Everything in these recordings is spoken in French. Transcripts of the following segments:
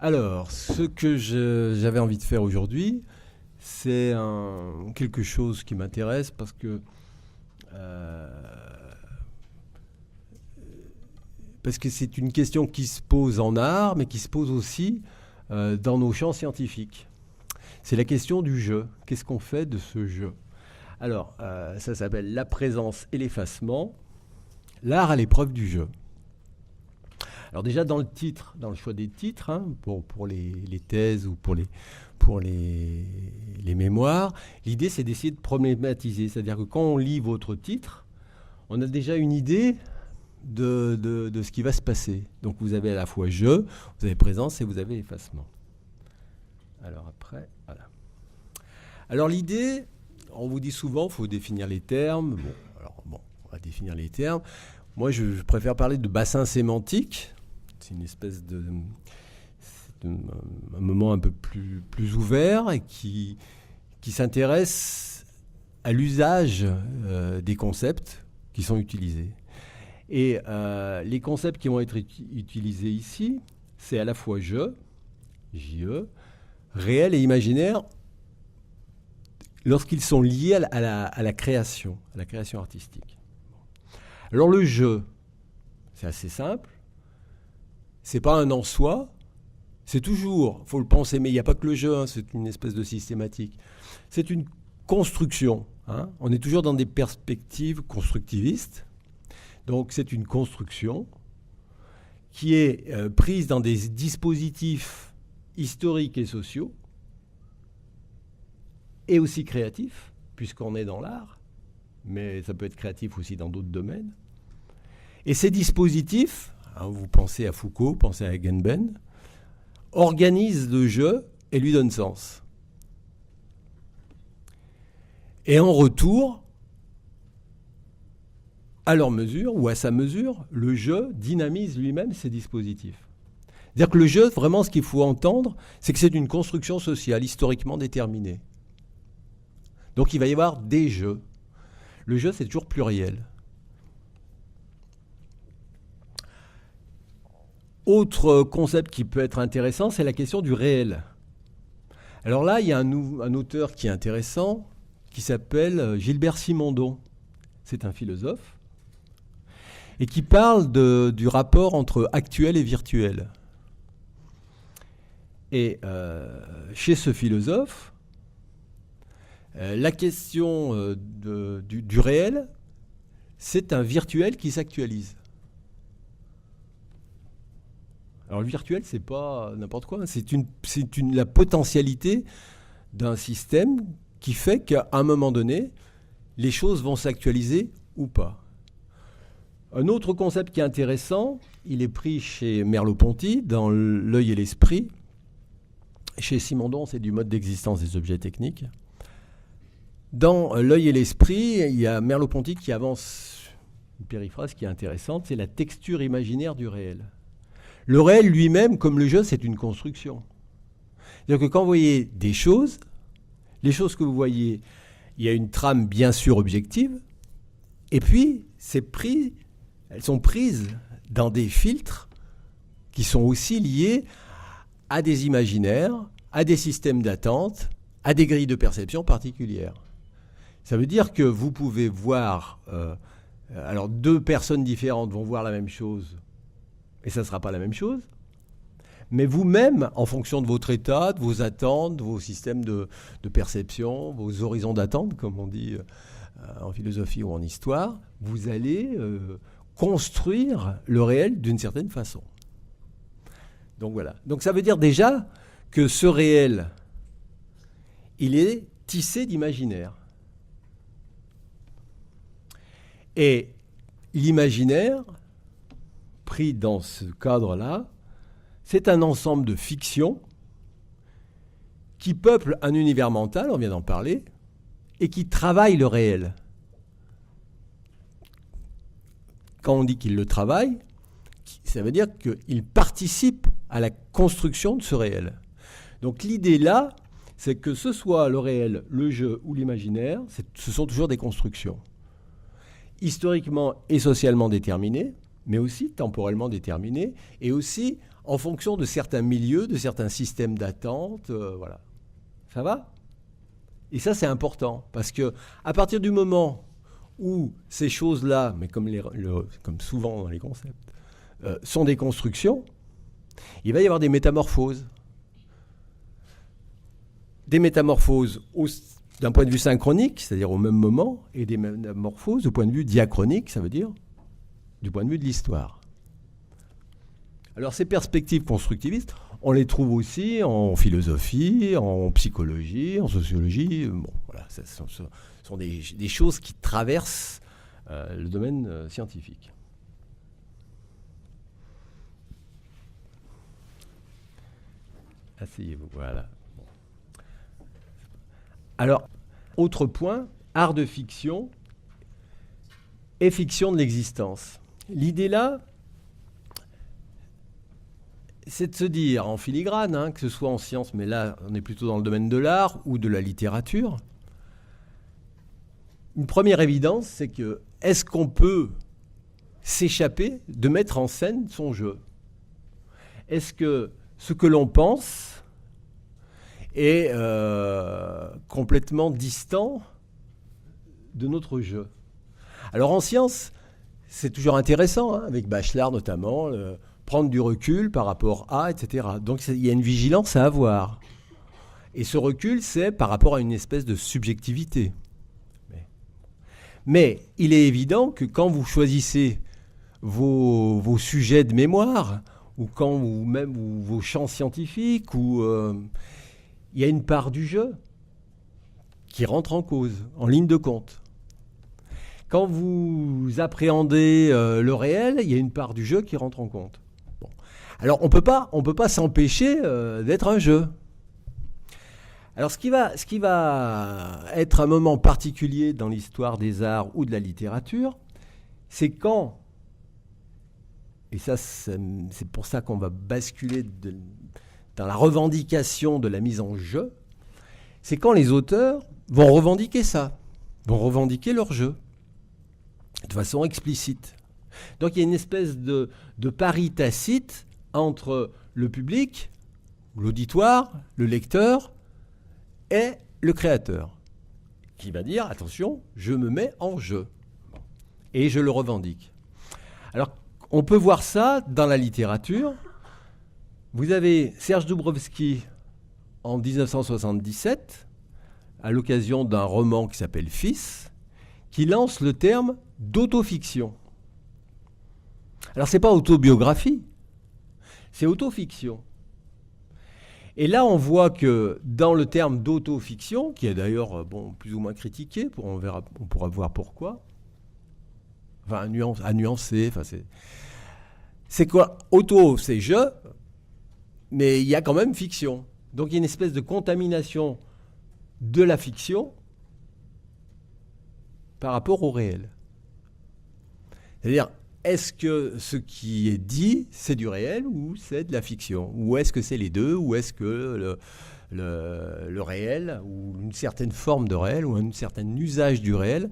Alors, ce que j'avais envie de faire aujourd'hui, c'est quelque chose qui m'intéresse euh, parce que c'est une question qui se pose en art, mais qui se pose aussi dans nos champs scientifiques. C'est la question du jeu. Qu'est-ce qu'on fait de ce jeu? Alors, ça s'appelle la présence et l'effacement, l'art à l'épreuve du jeu. Alors déjà dans le titre, dans le choix des titres, hein, pour les thèses ou pour les mémoires, l'idée c'est d'essayer de problématiser. C'est-à-dire que quand on lit votre titre, on a déjà une idée de ce qui va se passer. Donc vous avez à la fois jeu, vous avez présence et vous avez effacement. Alors après, voilà. Alors l'idée, on vous dit souvent, il faut définir les termes. Bon, on va définir les termes. Moi, je préfère parler de bassin sémantique. C'est une espèce un moment un peu plus ouvert et qui s'intéresse à l'usage des concepts qui sont utilisés. Et les concepts qui vont être utilisés ici, c'est à la fois JE, réel et imaginaire, lorsqu'ils sont liés à la création artistique. Alors le jeu, c'est assez simple. C'est pas un en soi. C'est toujours, il faut le penser, mais il n'y a pas que le jeu, hein, c'est une espèce de systématique. C'est une construction. Hein. On est toujours dans des perspectives constructivistes. Donc c'est une construction qui est prise dans des dispositifs historiques et sociaux, et aussi créatifs, puisqu'on est dans l'art, mais ça peut être créatif aussi dans d'autres domaines. Et ces dispositifs, hein, vous pensez à Foucault, pensez à Agamben, organisent le jeu et lui donnent sens. Et en retour, à leur mesure ou à sa mesure, le jeu dynamise lui-même ces dispositifs. C'est-à-dire que le jeu, vraiment, ce qu'il faut entendre, c'est que c'est une construction sociale historiquement déterminée. Donc il va y avoir des jeux. Le jeu, c'est toujours pluriel. Autre concept qui peut être intéressant, c'est la question du réel. Alors là, il y a un auteur qui est intéressant, qui s'appelle Gilbert Simondon. C'est un philosophe, et qui parle du rapport entre actuel et virtuel. Et chez ce philosophe, la question du réel, c'est un virtuel qui s'actualise. Alors le virtuel, c'est pas n'importe quoi, c'est la potentialité d'un système qui fait qu'à un moment donné, les choses vont s'actualiser ou pas. Un autre concept qui est intéressant, il est pris chez Merleau-Ponty, dans L'œil et l'esprit. Chez Simondon, c'est du mode d'existence des objets techniques. Dans L'œil et l'esprit, il y a Merleau-Ponty qui avance une périphrase qui est intéressante, c'est la texture imaginaire du réel. Le réel lui-même, comme le jeu, c'est une construction. C'est-à-dire que quand vous voyez des choses, les choses que vous voyez, il y a une trame bien sûr objective, et puis elles sont prises dans des filtres qui sont aussi liés à des imaginaires, à des systèmes d'attente, à des grilles de perception particulières. Ça veut dire que vous pouvez voir... alors deux personnes différentes vont voir la même chose, et ça ne sera pas la même chose. Mais vous-même, en fonction de votre état, de vos attentes, de vos systèmes de perception, vos horizons d'attente, comme on dit en philosophie ou en histoire, vous allez construire le réel d'une certaine façon. Donc voilà. Donc ça veut dire déjà que ce réel, il est tissé d'imaginaire. Et l'imaginaire, pris dans ce cadre-là, c'est un ensemble de fictions qui peuplent un univers mental, on vient d'en parler, et qui travaillent le réel. Quand on dit qu'il le travaille, ça veut dire qu'il participe à la construction de ce réel. Donc l'idée là, c'est que ce soit le réel, le jeu ou l'imaginaire, ce sont toujours des constructions. Historiquement et socialement déterminées, mais aussi temporellement déterminées, et aussi en fonction de certains milieux, de certains systèmes d'attente. Voilà. Ça va ? Et ça, c'est important, parce que à partir du moment où ces choses-là, mais comme souvent dans les concepts, sont des constructions, il va y avoir des métamorphoses. Des métamorphoses d'un point de vue synchronique, c'est-à-dire au même moment, et des métamorphoses du point de vue diachronique, ça veut dire du point de vue de l'histoire. Alors ces perspectives constructivistes, on les trouve aussi en philosophie, en psychologie, en sociologie. Bon, voilà, ce sont des choses qui traversent le domaine scientifique. Asseyez-vous, voilà. Bon. Alors, autre point, art de fiction et fiction de l'existence. L'idée là, c'est de se dire en filigrane, que ce soit en sciences, mais là on est plutôt dans le domaine de l'art ou de la littérature. Une première évidence, c'est que est-ce qu'on peut s'échapper de mettre en scène son jeu ? Est-ce que ce que l'on pense est complètement distant de notre jeu ? Alors en sciences, c'est toujours intéressant, avec Bachelard notamment, prendre du recul par rapport à, etc. Donc il y a une vigilance à avoir. Et ce recul, c'est par rapport à une espèce de subjectivité. Mais il est évident que quand vous choisissez vos sujets de mémoire, ou quand vos champs scientifiques, il y a une part du jeu qui rentre en cause, en ligne de compte. Quand vous appréhendez le réel, il y a une part du jeu qui rentre en compte. Bon. Alors on peut pas s'empêcher d'être un jeu. Alors ce qui va être un moment particulier dans l'histoire des arts ou de la littérature, c'est quand, et ça c'est pour ça qu'on va basculer dans la revendication de la mise en jeu, c'est quand les auteurs vont revendiquer ça, vont revendiquer leur jeu, de façon explicite. Donc il y a une espèce de pari tacite entre le public, l'auditoire, le lecteur et le créateur, qui va dire, attention, je me mets en jeu, et je le revendique. Alors, on peut voir ça dans la littérature. Vous avez Serge Doubrovski, en 1977, à l'occasion d'un roman qui s'appelle « Fils », qui lance le terme d'autofiction. Alors, ce n'est pas autobiographie, c'est autofiction. Et là, on voit que dans le terme d'autofiction, qui est d'ailleurs plus ou moins critiqué, on pourra voir pourquoi, enfin, à nuancer, c'est quoi ? Auto, c'est je, mais il y a quand même fiction. Donc il y a une espèce de contamination de la fiction par rapport au réel. C'est-à-dire, est-ce que ce qui est dit, c'est du réel ou c'est de la fiction ? Ou est-ce que c'est les deux ? Ou est-ce que le réel, ou une certaine forme de réel, ou un certain usage du réel,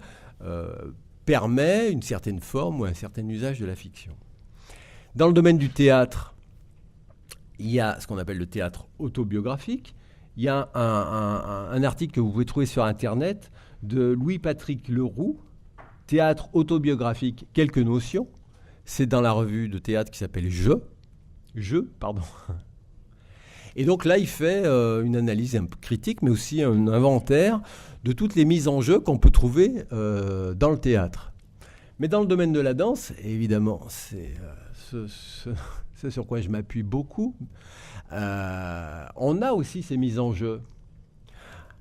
permet une certaine forme ou un certain usage de la fiction ? Dans le domaine du théâtre, il y a ce qu'on appelle le théâtre autobiographique. Il y a un article que vous pouvez trouver sur Internet de Louis-Patrick Leroux, Théâtre autobiographique, quelques notions. C'est dans la revue de théâtre qui s'appelle Je. Et donc là, il fait une analyse un peu critique, mais aussi un inventaire de toutes les mises en jeu qu'on peut trouver dans le théâtre. Mais dans le domaine de la danse, évidemment, c'est ce sur quoi je m'appuie beaucoup, on a aussi ces mises en jeu.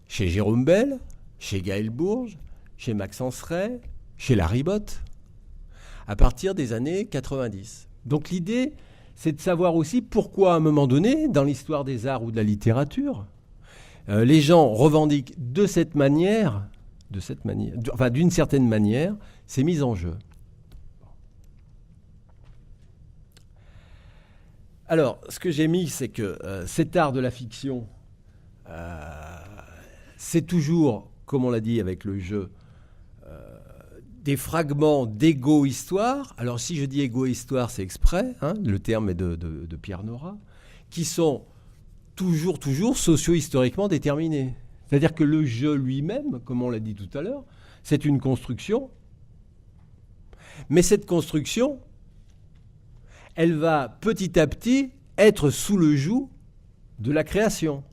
Chez Jérôme Bel, chez Gaël Bourges, chez Maxence Ray, chez Larry Bott, à partir des années 90. Donc l'idée, c'est de savoir aussi pourquoi, à un moment donné, dans l'histoire des arts ou de la littérature, les gens revendiquent d'une certaine manière, ces mises en jeu. Alors, ce que j'ai mis, c'est que cet art de la fiction, c'est toujours, comme on l'a dit avec le jeu, des fragments d'égo-histoire. Alors si je dis égo-histoire, c'est exprès, hein, le terme est de Pierre Nora, qui sont toujours socio-historiquement déterminés. C'est-à-dire que le jeu lui-même, comme on l'a dit tout à l'heure, c'est une construction. Mais cette construction, elle va petit à petit être sous le joug de la création.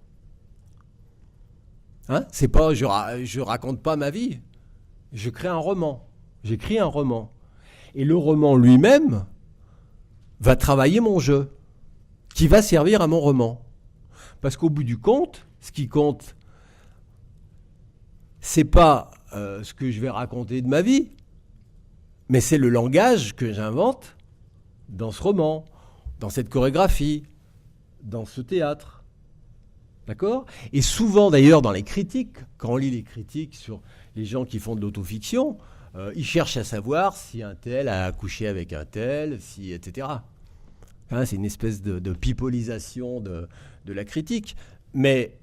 Hein, c'est pas, je raconte pas ma vie, je crée un roman. J'écris un roman. Et le roman lui-même va travailler mon jeu, qui va servir à mon roman. Parce qu'au bout du compte, ce qui compte, c'est pas ce que je vais raconter de ma vie, mais c'est le langage que j'invente dans ce roman, dans cette chorégraphie, dans ce théâtre. D'accord ? Et souvent, d'ailleurs, dans les critiques, quand on lit les critiques sur les gens qui font de l'autofiction, ils cherchent à savoir si un tel a couché avec un tel, si, etc. Hein, c'est une espèce de pipolisation de la critique. Mais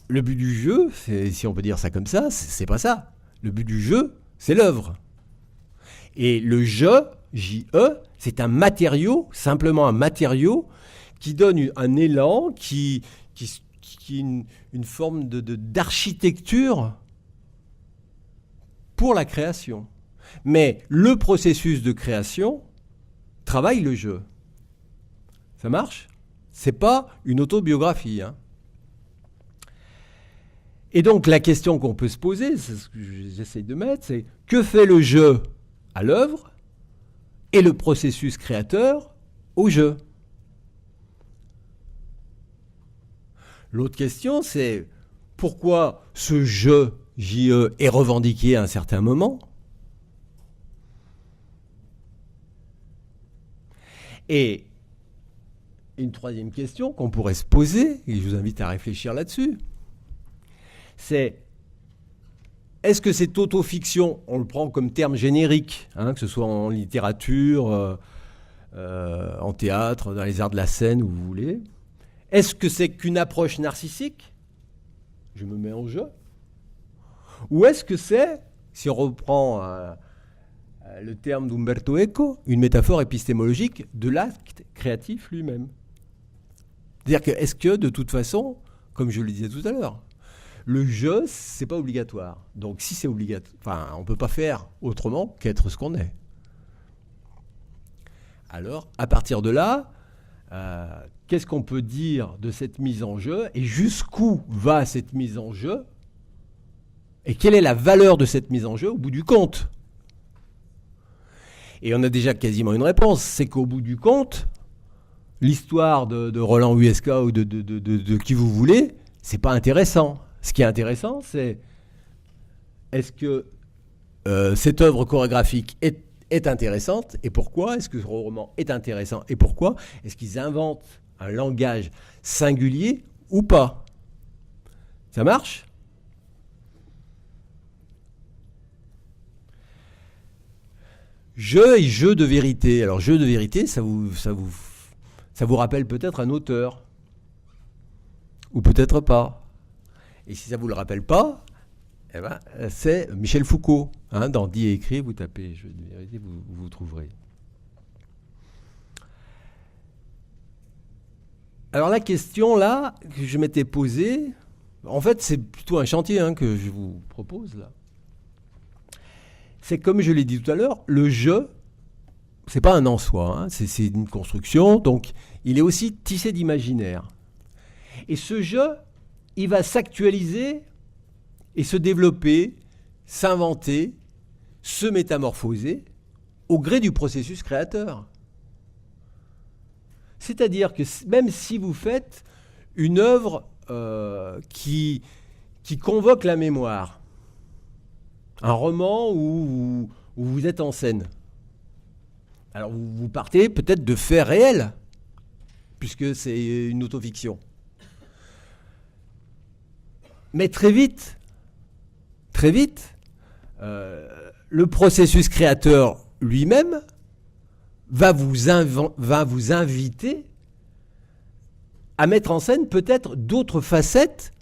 le but du jeu, si on peut dire ça comme ça, c'est pas ça. Le but du jeu, c'est l'œuvre. Et le jeu, J-E, c'est un matériau, simplement un matériau, qui donne un élan, qui une forme d'architecture pour la création. Mais le processus de création travaille le jeu. Ça marche ? C'est pas une autobiographie. Hein. Et donc la question qu'on peut se poser, c'est ce que j'essaie de mettre, c'est que fait le jeu à l'œuvre et le processus créateur au jeu ? L'autre question, c'est pourquoi ce jeu, J-E, est revendiqué à un certain moment ? Et une troisième question qu'on pourrait se poser, et je vous invite à réfléchir là-dessus, c'est est-ce que cette autofiction, on le prend comme terme générique, hein, que ce soit en littérature, en théâtre, dans les arts de la scène, où vous voulez, est-ce que c'est qu'une approche narcissique ? Je me mets en jeu. Ou est-ce que c'est, si on reprend le terme d'Umberto Eco, une métaphore épistémologique de l'acte créatif lui-même ? C'est-à-dire que, est-ce que, de toute façon, comme je le disais tout à l'heure, le jeu, c'est pas obligatoire. Donc, si c'est obligatoire, enfin, on peut pas faire autrement qu'être ce qu'on est. Alors, à partir de là, qu'est-ce qu'on peut dire de cette mise en jeu et jusqu'où va cette mise en jeu et quelle est la valeur de cette mise en jeu au bout du compte ? Et on a déjà quasiment une réponse, c'est qu'au bout du compte, l'histoire de Roland Huesca ou de qui vous voulez, c'est pas intéressant. Ce qui est intéressant, c'est est-ce que cette œuvre chorégraphique est intéressante et pourquoi ? Est-ce que ce roman est intéressant et pourquoi ? Est-ce qu'ils inventent un langage singulier ou pas ? Ça marche ? Jeu et jeu de vérité. Alors, jeu de vérité, ça vous rappelle peut-être un auteur. Ou peut-être pas. Et si ça ne vous le rappelle pas, eh ben, c'est Michel Foucault. Hein, dans Dit et écrit, vous tapez jeu de vérité, vous trouverez. Alors la question là que je m'étais posée, en fait c'est plutôt un chantier que je vous propose là. C'est comme je l'ai dit tout à l'heure, le jeu, c'est pas un en soi, c'est une construction, donc il est aussi tissé d'imaginaire. Et ce jeu, il va s'actualiser et se développer, s'inventer, se métamorphoser au gré du processus créateur. C'est-à-dire que même si vous faites une œuvre qui convoque la mémoire, un roman où vous êtes en scène, alors vous partez peut-être de faits réels, puisque c'est une autofiction. Mais très vite, le processus créateur lui-même va vous inviter à mettre en scène peut-être d'autres facettes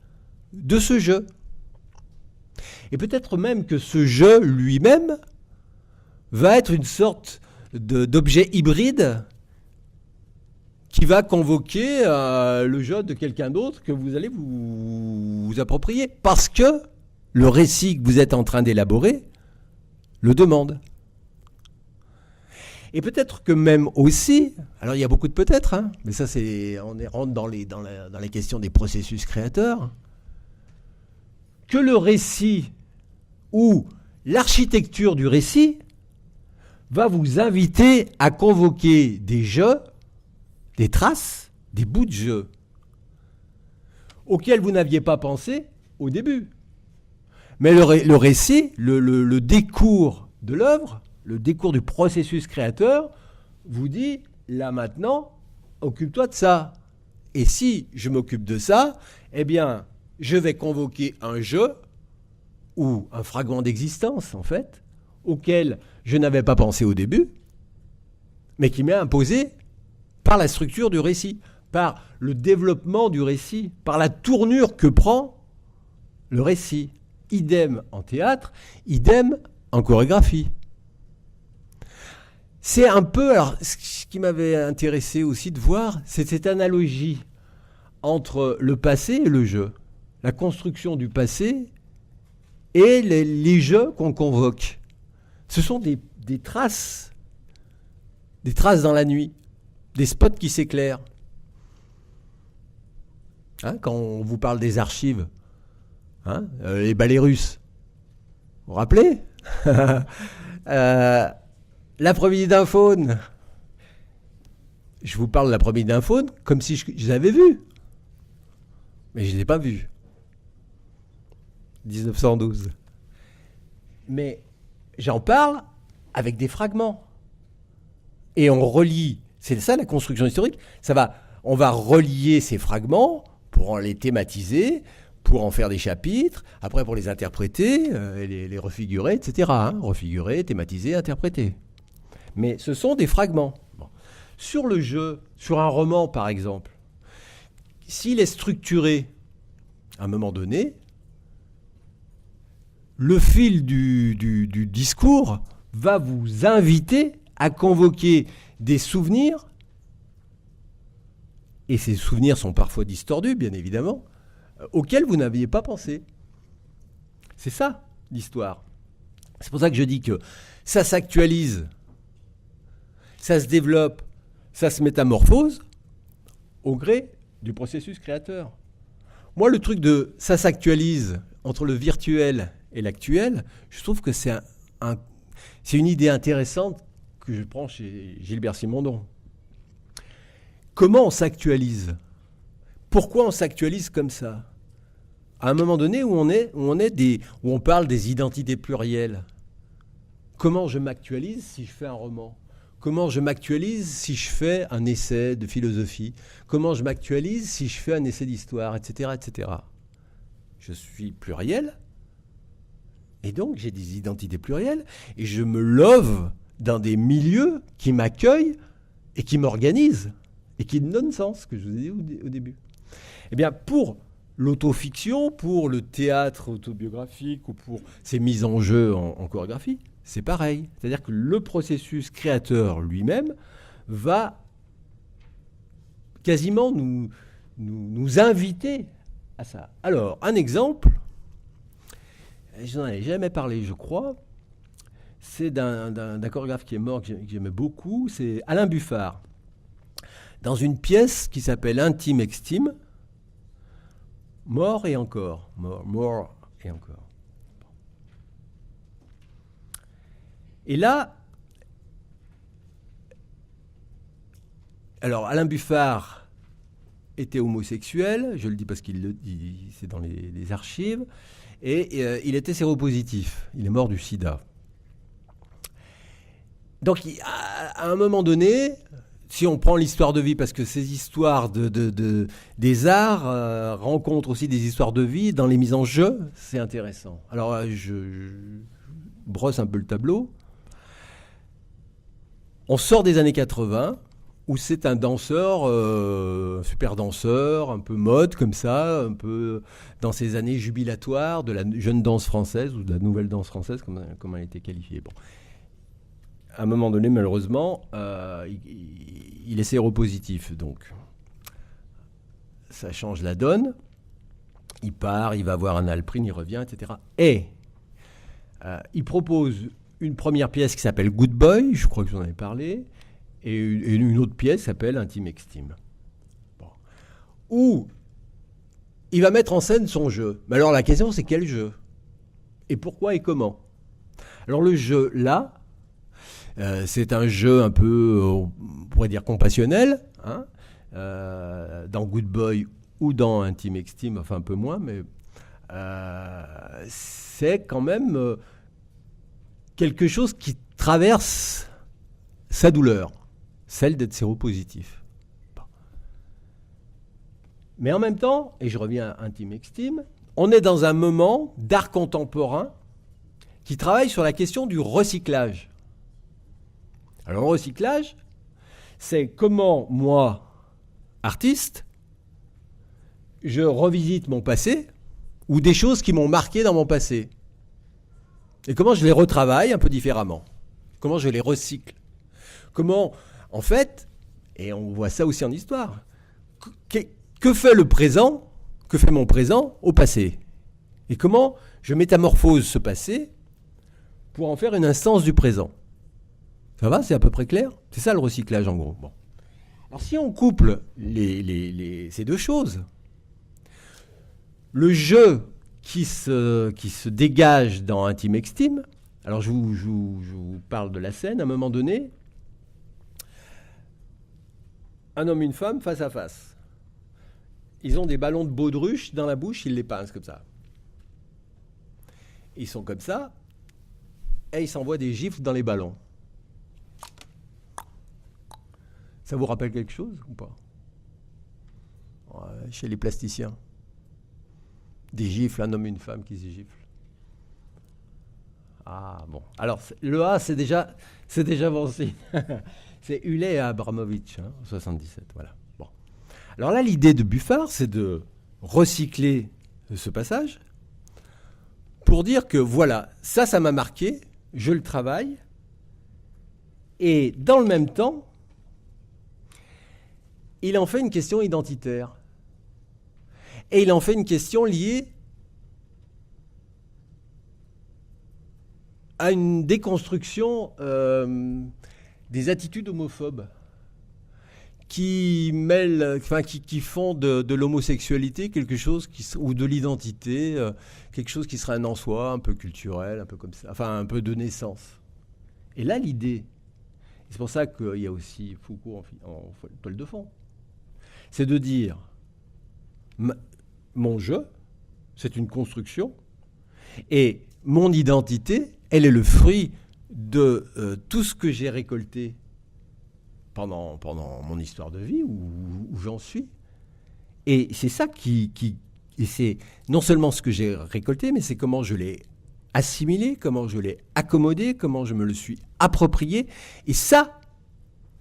de ce jeu. Et peut-être même que ce jeu lui-même va être une sorte d'objet hybride qui va convoquer le jeu de quelqu'un d'autre que vous allez vous approprier. Parce que le récit que vous êtes en train d'élaborer le demande. Et peut-être que même aussi, alors il y a beaucoup de peut-être, hein, mais ça rentre dans les questions des processus créateurs, que le récit ou l'architecture du récit va vous inviter à convoquer des jeux, des traces, des bouts de jeu auxquels vous n'aviez pas pensé au début. Mais le récit, le décours de l'œuvre, le décours du processus créateur, vous dit, là maintenant, occupe-toi de ça. Et si je m'occupe de ça, eh bien, je vais convoquer un jeu ou un fragment d'existence, en fait, auquel je n'avais pas pensé au début, mais qui m'est imposé par la structure du récit, par le développement du récit, par la tournure que prend le récit. Idem en théâtre, idem en chorégraphie. C'est un peu, alors, ce qui m'avait intéressé aussi de voir, c'est cette analogie entre le passé et le jeu. La construction du passé et les jeux qu'on convoque. Ce sont des traces dans la nuit, des spots qui s'éclairent. Hein, quand on vous parle des archives, hein, les ballets russes, vous vous rappelez l'après-midi d'un faune. Je vous parle de l'après-midi d'un faune comme si je l'avais vu. Mais je ne l'ai pas vu. 1912. Mais j'en parle avec des fragments. Et on relie. C'est ça la construction historique. On va relier ces fragments pour en les thématiser, pour en faire des chapitres, après pour les interpréter, les refigurer, etc. Hein, refigurer, thématiser, interpréter. Mais ce sont des fragments. Bon. Sur le jeu, sur un roman par exemple, s'il est structuré à un moment donné, le fil du discours va vous inviter à convoquer des souvenirs, et ces souvenirs sont parfois distordus, bien évidemment, auxquels vous n'aviez pas pensé. C'est ça, l'histoire. C'est pour ça que je dis que ça s'actualise, ça se développe, ça se métamorphose au gré du processus créateur. Moi, le truc de ça s'actualise entre le virtuel et l'actuel, je trouve que c'est une idée intéressante que je prends chez Gilbert Simondon. Comment on s'actualise ? Pourquoi on s'actualise comme ça ? À un moment donné où on parle des identités plurielles. Comment je m'actualise si je fais un roman ? Comment je m'actualise si je fais un essai de philosophie ? Comment je m'actualise si je fais un essai d'histoire, etc., etc. Je suis pluriel, et donc j'ai des identités plurielles, et je me love dans des milieux qui m'accueillent et qui m'organisent, et qui me donnent sens, que je vous ai dit au début. Eh bien, pour l'autofiction, pour le théâtre autobiographique, ou pour ces mises en jeu en chorégraphie, c'est pareil. C'est-à-dire que le processus créateur lui-même va quasiment nous inviter à ça. Alors, un exemple, je n'en avais jamais parlé, je crois, c'est d'un chorégraphe qui est mort, que j'aimais beaucoup, c'est Alain Buffard. Dans une pièce qui s'appelle Intime Extime, Mort et encore. Mort et encore. Et là, alors Alain Buffard était homosexuel, je le dis parce qu'il le dit, c'est dans les archives, et il était séropositif, il est mort du sida. Donc à un moment donné, si on prend l'histoire de vie, parce que ces histoires des arts rencontrent aussi des histoires de vie dans les mises en jeu, c'est intéressant. Alors je brosse un peu le tableau. On sort des années 80, où c'est un danseur, un super danseur, un peu mode comme ça, un peu dans ces années jubilatoires de la jeune danse française, ou de la nouvelle danse française, comme elle a été qualifiée. Bon. à un moment donné, malheureusement, il est séropositif. Donc, ça change la donne. Il part, il va voir un Alprine, il revient, etc. Et il propose une première pièce qui s'appelle Good Boy, je crois que j'en avais parlé, et une autre pièce qui s'appelle Intime Extime. Bon. Où il va mettre en scène son jeu. Mais alors la question, c'est quel jeu ? Et pourquoi et comment ? Alors le jeu, là, c'est un jeu un peu, on pourrait dire, compassionnel, hein, dans Good Boy ou dans Intime Extime, enfin un peu moins, mais c'est quand même quelque chose qui traverse sa douleur, celle d'être séropositif. Bon. Mais en même temps, et je reviens à Intime Extime, on est dans un moment d'art contemporain qui travaille sur la question du recyclage. Alors le recyclage, c'est comment moi, artiste, je revisite mon passé ou des choses qui m'ont marqué dans mon passé. Et comment je les retravaille un peu différemment. Comment je les recycle. Comment, en fait, et on voit ça aussi en histoire, que fait le présent, que fait mon présent au passé ? Et comment je métamorphose ce passé pour en faire une instance du présent. Ça va ? C'est à peu près clair ? C'est ça le recyclage en gros. Bon. Alors si on couple ces deux choses, le jeu qui se dégage dans Intime Extime, alors je vous parle de la scène, à un moment donné, un homme et une femme face à face. Ils ont des ballons de baudruche dans la bouche, ils les pincent comme ça. Ils sont comme ça, et ils s'envoient des gifles dans les ballons. Ça vous rappelle quelque chose ou pas ? Ouais, chez les plasticiens. Des gifles, un homme et une femme qui se giflent. Ah bon. Alors, le A, c'est déjà bon signe. C'est Hullet et Abramovitch, en 77. Voilà. Bon. Alors là, l'idée de Buffard, c'est de recycler ce passage pour dire que voilà, ça m'a marqué, je le travaille, et dans le même temps, il en fait une question identitaire. Et il en fait une question liée à une déconstruction des attitudes homophobes qui font de l'homosexualité quelque chose ou de l'identité, quelque chose qui serait un en soi, un peu culturel, un peu comme ça, enfin un peu de naissance. Et là, l'idée, c'est pour ça qu'il y a aussi Foucault en toile de fond, c'est de dire mon je, c'est une construction, et mon identité, elle est le fruit de tout ce que j'ai récolté pendant mon histoire de vie, où j'en suis. Et c'est ça et c'est non seulement ce que j'ai récolté, mais c'est comment je l'ai assimilé, comment je l'ai accommodé, comment je me le suis approprié. Et ça,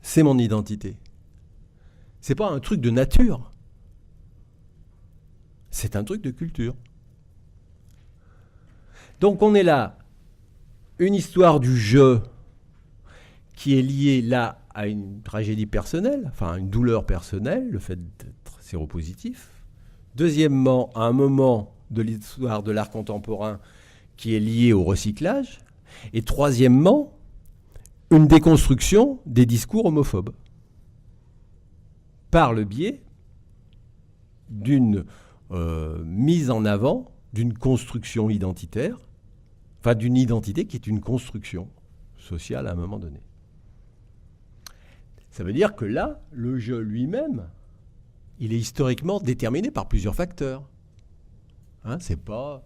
c'est mon identité. C'est pas un truc de nature. C'est un truc de culture. Donc on est là, une histoire du jeu qui est liée là à une tragédie personnelle, enfin à une douleur personnelle, le fait d'être séropositif. Deuxièmement, à un moment de l'histoire de l'art contemporain qui est lié au recyclage. Et troisièmement, une déconstruction des discours homophobes par le biais d'une mise en avant d'une construction identitaire, enfin d'une identité qui est une construction sociale à un moment donné. Ça veut dire que là, le jeu lui-même, il est historiquement déterminé par plusieurs facteurs. Hein, c'est pas...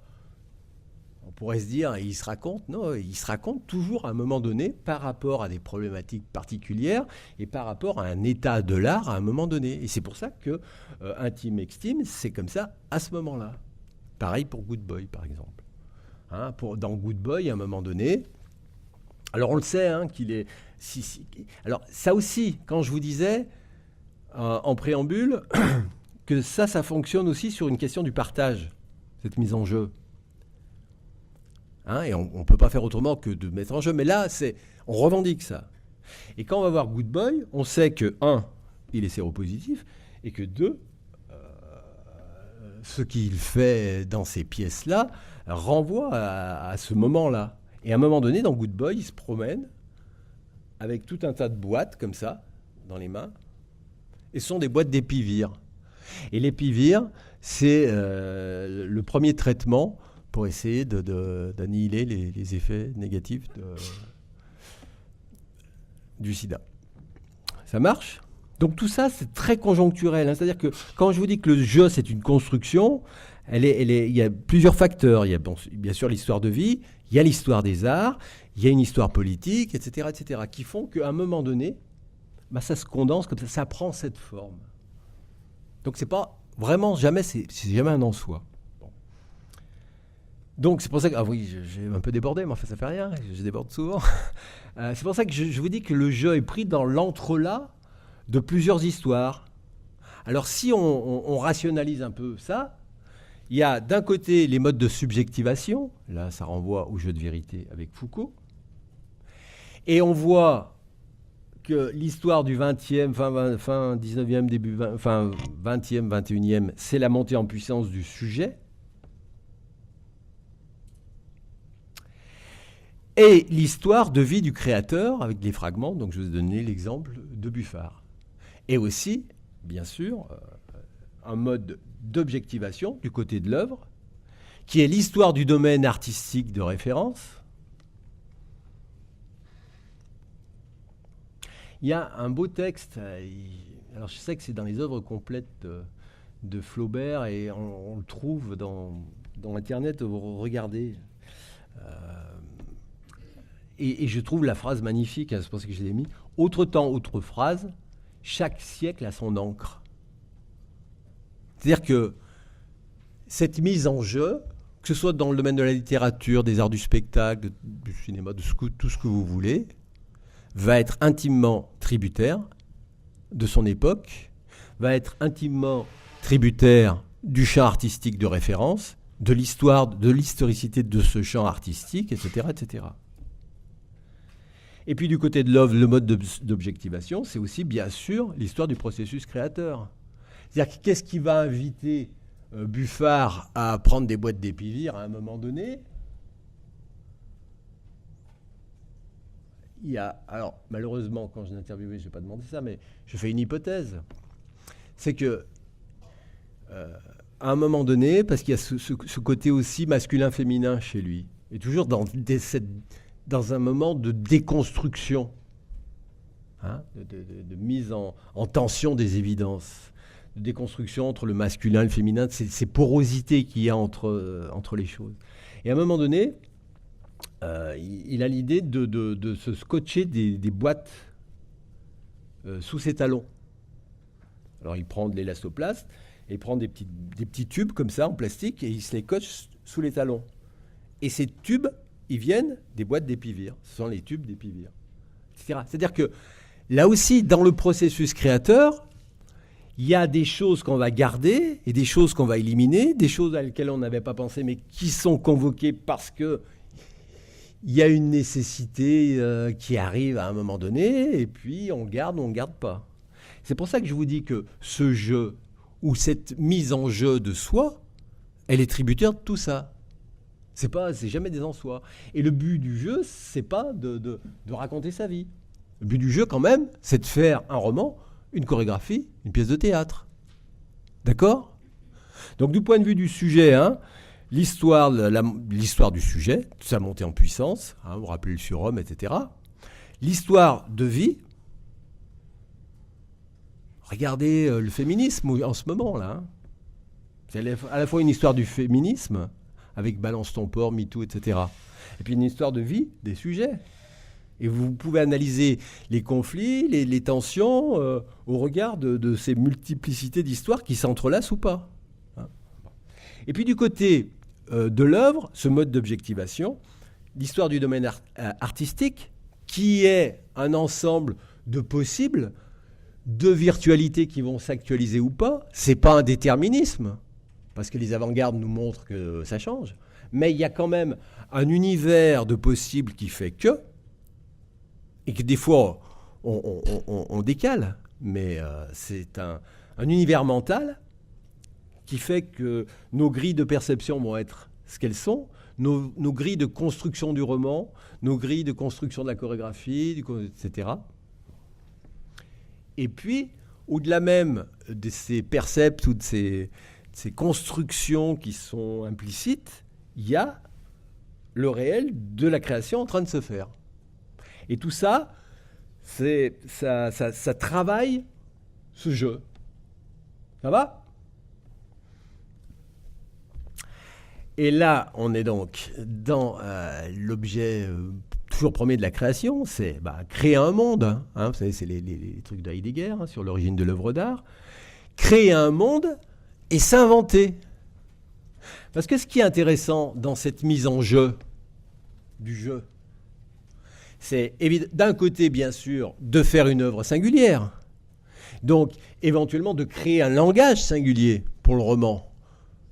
On pourrait se dire, il se raconte. Non, il se raconte toujours à un moment donné par rapport à des problématiques particulières et par rapport à un état de l'art à un moment donné. Et c'est pour ça que Intime Extime, c'est comme ça à ce moment-là. Pareil pour Good Boy, par exemple. Hein, dans Good Boy, à un moment donné, alors on le sait, hein, qu'il est... Alors ça aussi, quand je vous disais en préambule que ça fonctionne aussi sur une question du partage, cette mise en jeu. Hein, et on ne peut pas faire autrement que de mettre en jeu. Mais là, on revendique ça. Et quand on va voir Good Boy, on sait que, 1, il est séropositif, et que 2, ce qu'il fait dans ces pièces-là renvoie à ce moment-là. Et à un moment donné, dans Good Boy, il se promène avec tout un tas de boîtes comme ça, dans les mains, et ce sont des boîtes d'épivir. Et l'épivir, c'est le premier traitement pour essayer d'annihiler les effets négatifs du sida. Ça marche ? Donc tout ça, c'est très conjoncturel. Hein. C'est-à-dire que quand je vous dis que le jeu, c'est une construction, il y a plusieurs facteurs. Il y a bien sûr l'histoire de vie, il y a l'histoire des arts, il y a une histoire politique, etc., qui font qu'à un moment donné, ça se condense comme ça prend cette forme. Donc c'est pas vraiment jamais, c'est jamais un en soi. Bon. Donc c'est pour ça que, j'ai un peu débordé, mais enfin ça fait rien, je déborde souvent. C'est pour ça que je vous dis que le jeu est pris dans l'entrelac de plusieurs histoires. Alors si on rationalise un peu ça, il y a d'un côté les modes de subjectivation, là ça renvoie au jeu de vérité avec Foucault, et on voit que l'histoire du 20e, fin 19e, début 20e, 21e, c'est la montée en puissance du sujet. Et l'histoire de vie du créateur, avec les fragments, donc je vous ai donné l'exemple de Buffard. Et aussi, bien sûr, un mode d'objectivation du côté de l'œuvre, qui est l'histoire du domaine artistique de référence. Il y a un beau texte, alors je sais que c'est dans les œuvres complètes de Flaubert, et on le trouve dans Internet, vous regardez. Et je trouve la phrase magnifique, c'est pour ça que je l'ai mis. Autre temps, autre phrase, chaque siècle a son encre. C'est-à-dire que cette mise en jeu, que ce soit dans le domaine de la littérature, des arts du spectacle, du cinéma, de tout ce que vous voulez, va être intimement tributaire de son époque, va être intimement tributaire du champ artistique de référence, de l'histoire, de l'historicité de ce champ artistique, etc., etc. Et puis du côté de l'œuvre, le mode d'objectivation, c'est aussi bien sûr l'histoire du processus créateur. C'est-à-dire qu'est-ce qui va inviter Buffard à prendre des boîtes d'épivir à un moment donné ? Il y a, alors malheureusement, quand je l'ai interviewé, je n'ai pas demandé ça, mais je fais une hypothèse. C'est que à un moment donné, parce qu'il y a ce côté aussi masculin-féminin chez lui, et toujours dans un moment de déconstruction, hein, de mise en tension des évidences, de déconstruction entre le masculin et le féminin, ces porosités qu'il y a entre les choses. Et à un moment donné, il a l'idée de se scotcher des boîtes sous ses talons. Alors il prend de l'élastoplast, et il prend des petits tubes comme ça en plastique, et il se les coche sous les talons. Et ces tubes, ils viennent des boîtes d'épivir. Ce sont les tubes d'épivir, etc. C'est-à-dire que là aussi, dans le processus créateur, il y a des choses qu'on va garder et des choses qu'on va éliminer, des choses à lesquelles on n'avait pas pensé, mais qui sont convoquées parce que il y a une nécessité qui arrive à un moment donné, et puis on garde ou on ne garde pas. C'est pour ça que je vous dis que ce jeu, ou cette mise en jeu de soi, elle est tributaire de tout ça. C'est jamais des en soi. Et le but du jeu, c'est pas de raconter sa vie. Le but du jeu, quand même, c'est de faire un roman, une chorégraphie, une pièce de théâtre. D'accord ? Donc, du point de vue du sujet, hein, l'histoire du sujet, sa montée en puissance, hein, vous rappelez le surhomme, etc. L'histoire de vie. Regardez le féminisme en ce moment, là. Hein. C'est à la fois une histoire du féminisme, avec Balance ton port, MeToo, etc. Et puis une histoire de vie des sujets. Et vous pouvez analyser les conflits, les tensions, au regard de ces multiplicités d'histoires qui s'entrelacent ou pas. Hein. Et puis du côté de l'œuvre, ce mode d'objectivation, l'histoire du domaine artistique, qui est un ensemble de possibles, de virtualités qui vont s'actualiser ou pas, c'est pas un déterminisme, parce que les avant-gardes nous montrent que ça change, mais il y a quand même un univers de possibles qui fait que, et que des fois on décale, mais c'est un univers mental qui fait que nos grilles de perception vont être ce qu'elles sont, nos grilles de construction du roman, nos grilles de construction de la chorégraphie, etc. Et puis, au-delà même de ces percepts ou de ces constructions qui sont implicites, il y a le réel de la création en train de se faire. Et tout ça, ça travaille ce jeu. Ça va ? Et là, on est donc dans l'objet toujours premier de la création, c'est créer un monde. Hein, vous savez, c'est les trucs de Heidegger sur l'origine de l'œuvre d'art. Créer un monde et s'inventer. Parce que ce qui est intéressant dans cette mise en jeu du jeu, c'est d'un côté, bien sûr, de faire une œuvre singulière. Donc, éventuellement, de créer un langage singulier pour le roman.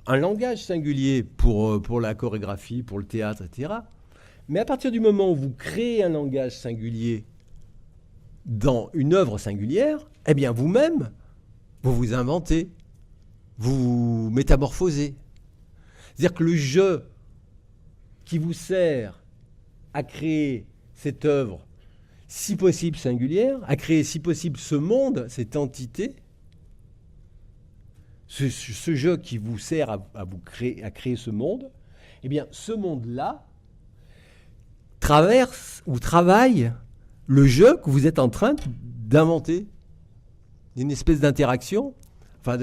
Un langage singulier pour la chorégraphie, pour le théâtre, etc. Mais à partir du moment où vous créez un langage singulier dans une œuvre singulière, eh bien vous-même, vous vous inventez, vous vous métamorphosez. C'est-à-dire que le jeu qui vous sert à créer cette œuvre, si possible singulière, à créer si possible ce monde, cette entité, ce jeu qui vous sert à créer ce monde, eh bien, ce monde-là traverse ou travaille le jeu que vous êtes en train d'inventer. Une espèce d'interaction, enfin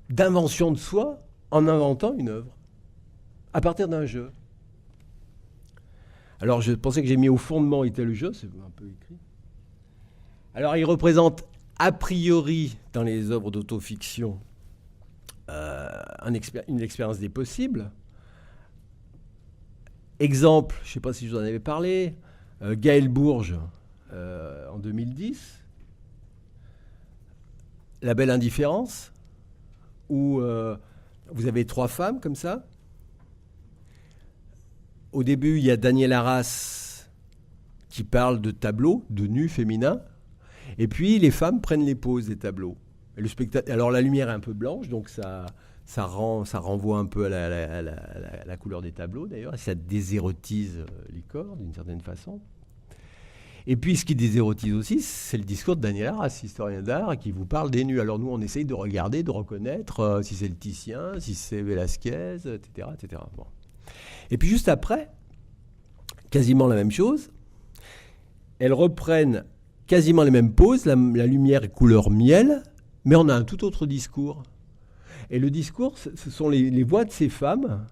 d'invention de soi en inventant une œuvre à partir d'un jeu. Alors, je pensais que j'ai mis au fondement était le jeu, c'est un peu écrit. Alors, il représente a priori, dans les œuvres d'autofiction, une expérience des possibles. Exemple, je ne sais pas si je vous en avais parlé, Gaël Bourges, en 2010, La belle indifférence, où vous avez 3 femmes comme ça. Au début, il y a Daniel Arras qui parle de tableaux, de nus féminins. Et puis, les femmes prennent les poses des tableaux. Et le spectacle, alors, la lumière est un peu blanche, donc ça renvoie un peu à la couleur des tableaux, d'ailleurs. Et ça désérotise les corps, d'une certaine façon. Et puis, ce qui désérotise aussi, c'est le discours de Daniel Arras, historien d'art, qui vous parle des nus. Alors, nous, on essaye de regarder, de reconnaître si c'est le Titien, si c'est Velázquez, etc., etc. Bon. Et puis juste après, quasiment la même chose, elles reprennent quasiment les mêmes poses, la lumière est couleur miel, mais on a un tout autre discours. Et le discours, ce sont les voix de ces femmes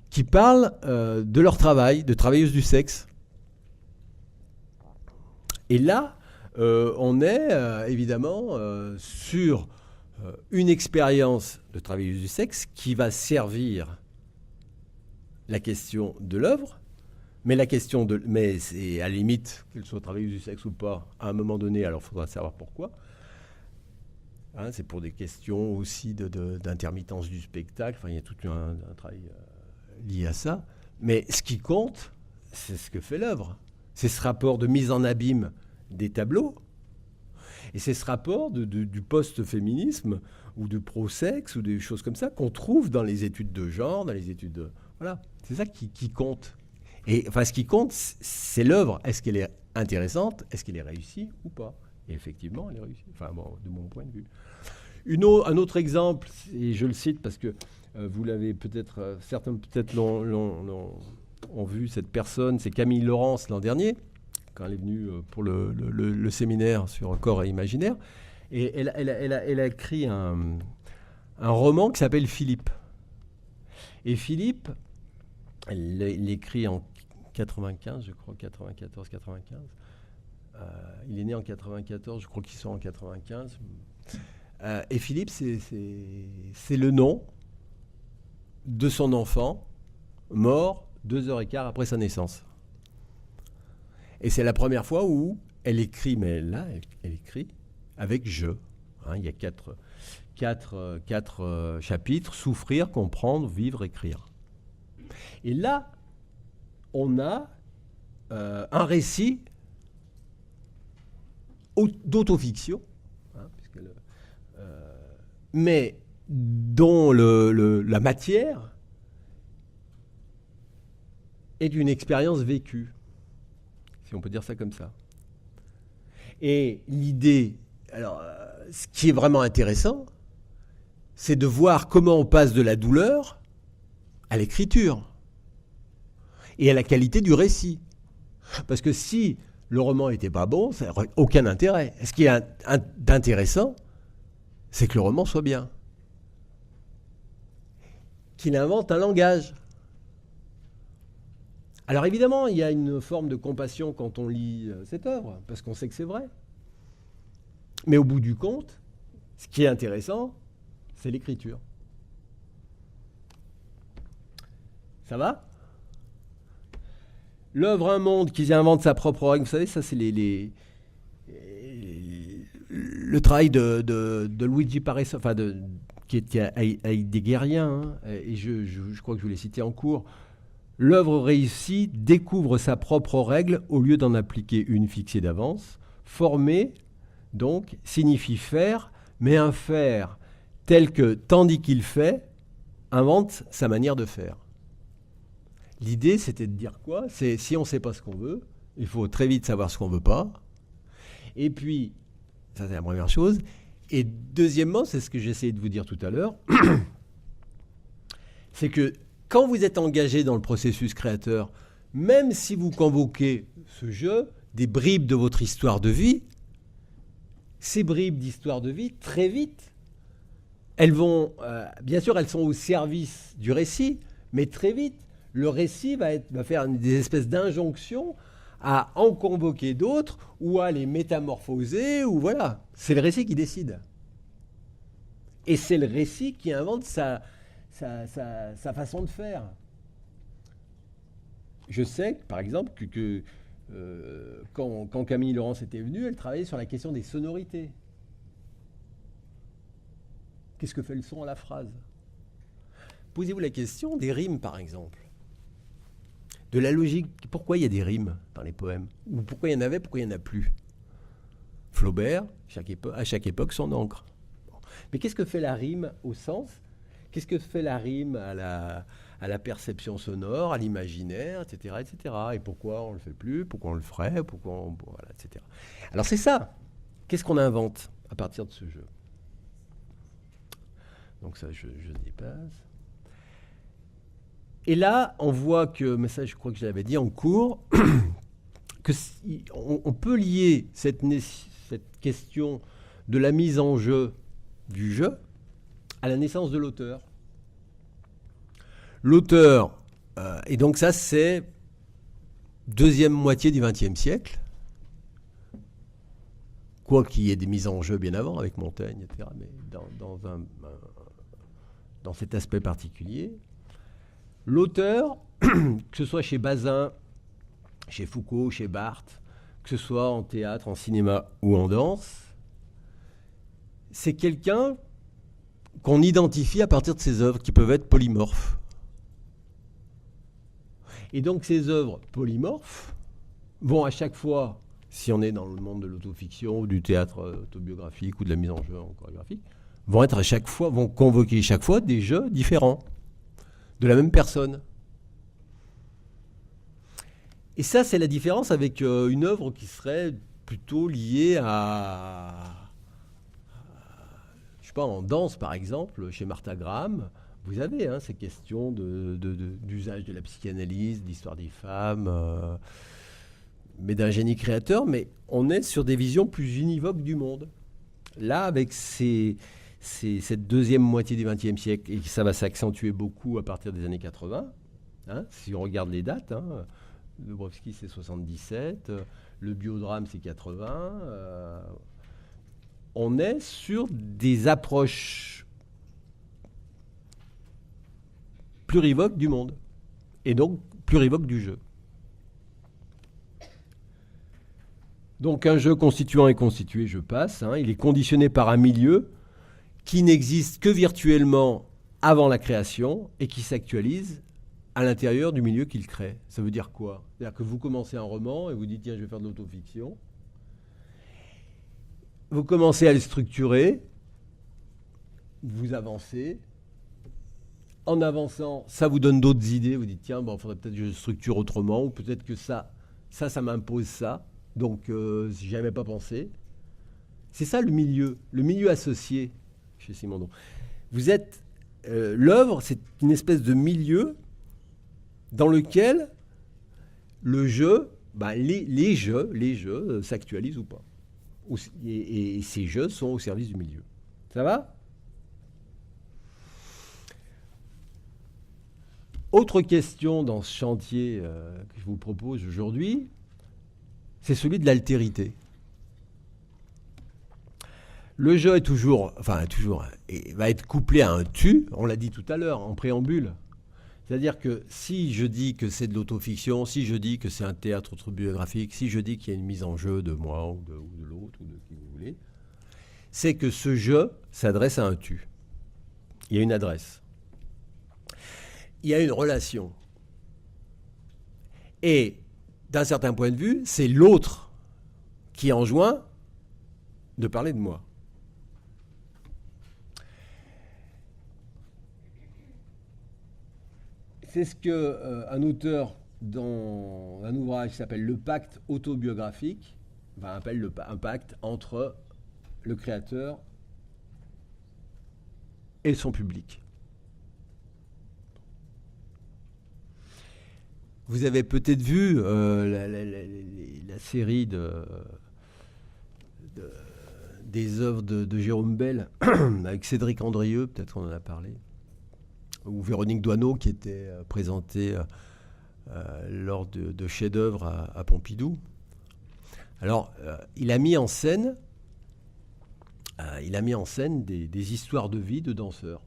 qui parlent de leur travail, de travailleuses du sexe. Et là, on est évidemment sur une expérience de travailleuse du sexe qui va servir la question de l'œuvre, mais c'est à la limite qu'elle soit travailleuse du sexe ou pas, à un moment donné, alors il faudra savoir pourquoi. Hein, c'est pour des questions aussi d'intermittence du spectacle, enfin il y a tout un travail lié à ça. Mais ce qui compte, c'est ce que fait l'œuvre. C'est ce rapport de mise en abîme des tableaux, et c'est ce rapport du post-féminisme ou de pro-sexe ou des choses comme ça qu'on trouve dans les études de genre, dans les études de... Voilà, c'est ça qui compte. Et enfin, ce qui compte, c'est l'œuvre. Est-ce qu'elle est intéressante ? Est-ce qu'elle est réussie ou pas ? Et effectivement, elle est réussie. Enfin, bon, de mon point de vue. Un autre exemple, et je le cite parce que vous l'avez peut-être, certains peut-être ont vu cette personne, c'est Camille Laurence l'an dernier, quand elle est venue pour le séminaire sur corps et imaginaire. Et elle a écrit un roman qui s'appelle Philippe. Et Philippe, elle l'écrit en 95, je crois, 94-95. Il est né en 94, je crois qu'il sort en 95. Et Philippe, c'est le nom de son enfant, mort 2h15 après sa naissance. Et c'est la première fois où elle écrit, mais là, elle écrit avec je. Hein, il y a quatre chapitres, souffrir, comprendre, vivre, écrire. Et là, on a un récit d'autofiction, hein, mais dont la matière est d'une expérience vécue, si on peut dire ça comme ça. Et l'idée, alors, ce qui est vraiment intéressant, c'est de voir comment on passe de la douleur à l'écriture et à la qualité du récit. Parce que si le roman n'était pas bon, ça n'aurait aucun intérêt. Ce qui est d'intéressant, c'est que le roman soit bien. Qu'il invente un langage. Alors évidemment, il y a une forme de compassion quand on lit cette œuvre, parce qu'on sait que c'est vrai. Mais au bout du compte, ce qui est intéressant, c'est l'écriture. Ça va ? L'œuvre Un monde qui invente sa propre règle, vous savez, ça c'est le travail de Luigi Pareso, enfin qui était heideggerien, hein, et je crois que je vous l'ai cité en cours. L'œuvre réussie découvre sa propre règle au lieu d'en appliquer une fixée d'avance. Former, donc, signifie faire, mais un faire tel que, tandis qu'il fait, invente sa manière de faire. L'idée, c'était de dire quoi ? C'est si on ne sait pas ce qu'on veut, il faut très vite savoir ce qu'on ne veut pas. Et puis, ça c'est la première chose. Et deuxièmement, c'est ce que j'essayais de vous dire tout à l'heure, c'est que quand vous êtes engagé dans le processus créateur, même si vous convoquez ce jeu, des bribes de votre histoire de vie, ces bribes d'histoire de vie, très vite, elles vont, bien sûr, elles sont au service du récit, mais très vite, le récit va faire des espèces d'injonctions à en convoquer d'autres ou à les métamorphoser, ou voilà. C'est le récit qui décide. Et c'est le récit qui invente sa façon de faire. Je sais, par exemple, que quand Camille Laurence était venue, elle travaillait sur la question des sonorités. Qu'est-ce que fait le son à la phrase ? Posez-vous la question des rimes, par exemple. De la logique. Pourquoi il y a des rimes dans les poèmes ? Ou pourquoi il y en avait, pourquoi il n'y en a plus ? Flaubert, à chaque époque, son encre. Mais qu'est-ce que fait la rime au sens ? Qu'est-ce que fait la rime à la perception sonore, à l'imaginaire, etc., etc. Et pourquoi on ne le fait plus ? Pourquoi on le ferait ? Voilà, etc. Alors c'est ça. Qu'est-ce qu'on invente à partir de ce jeu ? Donc ça, je dépasse. Et là, on voit que, mais ça je crois que je l'avais dit en cours, qu'on peut lier cette question de la mise en jeu du jeu à la naissance de l'auteur. L'auteur, et donc ça c'est deuxième moitié du XXe siècle, quoi qu'il y ait des mises en jeu bien avant avec Montaigne, etc., mais dans cet aspect particulier, l'auteur, que ce soit chez Bazin, chez Foucault, chez Barthes, que ce soit en théâtre, en cinéma ou en danse, c'est quelqu'un qu'on identifie à partir de ses œuvres qui peuvent être polymorphes. Et donc ces œuvres polymorphes vont à chaque fois, si on est dans le monde de l'autofiction ou du théâtre autobiographique ou de la mise en jeu en chorégraphique, vont convoquer chaque fois des jeux différents de la même personne. Et ça, c'est la différence avec une œuvre qui serait plutôt liée je sais pas, en danse par exemple, chez Martha Graham, vous avez ces questions d'usage de la psychanalyse, d'histoire des femmes, mais d'un génie créateur, mais on est sur des visions plus univoques du monde. Là, avec cette deuxième moitié du XXe siècle, et ça va s'accentuer beaucoup à partir des années 80, si on regarde les dates, Dubrovsky c'est 77, le biodrame c'est 80, on est sur des approches plurivoques du monde, et donc plurivoques du jeu. Donc un jeu constituant et constitué, je passe. Hein, il est conditionné par un milieu qui n'existe que virtuellement avant la création et qui s'actualise à l'intérieur du milieu qu'il crée. Ça veut dire quoi? C'est-à-dire que vous commencez un roman et vous dites tiens, je vais faire de l'autofiction. Vous commencez à le structurer, vous avancez. En avançant, ça vous donne d'autres idées. Vous dites tiens, bon, il faudrait peut-être que je structure autrement, ou peut-être que ça m'impose ça. Donc, j'y avais pas pensé. C'est ça le milieu associé chez Simondon. Vous êtes l'œuvre, c'est une espèce de milieu dans lequel le jeu, les jeux s'actualisent ou pas. Et ces jeux sont au service du milieu. Ça va? Autre question dans ce chantier que je vous propose aujourd'hui, c'est celui de l'altérité. Le jeu est toujours, va être couplé à un tu, on l'a dit tout à l'heure, en préambule. C'est-à-dire que si je dis que c'est de l'autofiction, si je dis que c'est un théâtre autobiographique, si je dis qu'il y a une mise en jeu de moi ou de l'autre ou de qui vous voulez, c'est que ce jeu s'adresse à un tu. Il y a une adresse. Il y a une relation. Et d'un certain point de vue, c'est l'autre qui enjoint de parler de moi. C'est ce qu'un auteur dans un ouvrage qui s'appelle Le Pacte autobiographique appelle un pacte entre le créateur et son public. Vous avez peut-être vu la série des œuvres de Jérôme Bel avec Cédric Andrieux, peut-être qu'on en a parlé, ou Véronique Doisneau qui était présentée lors de chefs-d'œuvre à Pompidou. Alors, il a mis en scène des histoires de vie de danseurs.